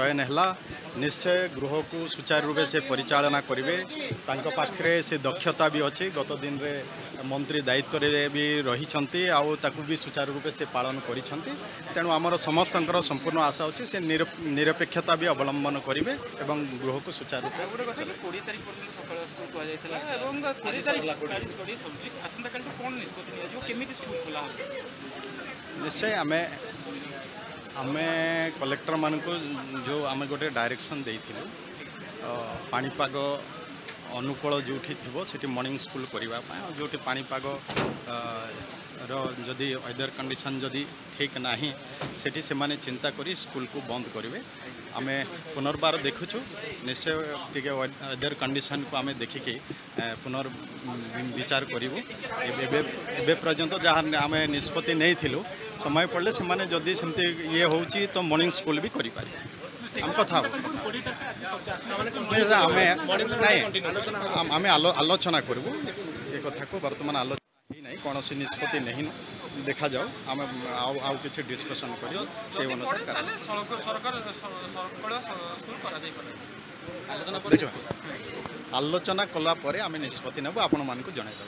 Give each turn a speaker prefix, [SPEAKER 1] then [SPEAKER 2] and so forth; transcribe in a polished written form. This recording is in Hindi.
[SPEAKER 1] चयन है निश्चय गृह को सुचारू रूप से परिचालना करेंगे पाखे से दक्षता भी अच्छी गत दिन रे मंत्री दायित्व रे भी रही आउ भी सुचारू रूप से पालन करिसेंती तेणु आमर समस्त संपूर्ण आशा अच्छी से निरपेक्षता भी अवलंबन करेंगे एवं गृह को सुचारू निश्चय आमे कलेक्टर मान को जो आम गोटे डायरेक्शन देइथिलु पाणीपाग अनुकूल जो थी मॉर्निंग स्कूल करने जो पाणीपाग जदि वेदर कंडीशन जदि ठीक ना सेठी से माने चिंता करी स्कूल को बंद करेंगे आमे पुनर्बार देखुचु निश्चय टी वेदर कंडीशन को आमे देखिकी पुनर्विचार करूँ पर्यंत जहाँ आम निष्पत्ति नहीं थिलु समय पड़े से माने जदि सेमती ये होची तो मॉर्निंग स्कूल भी करि पारे हम कथा आम आलोचना करूँ ये कथा को वर्तमान आलोचना ही नहीं कौन सी निष्पत्ति नहीं देखा जाओ आम आउ किसी डिस्कसन कर से अनुसार आलोचना कला आम निष्पत्ति नेबू आपण मानक जणाइबा।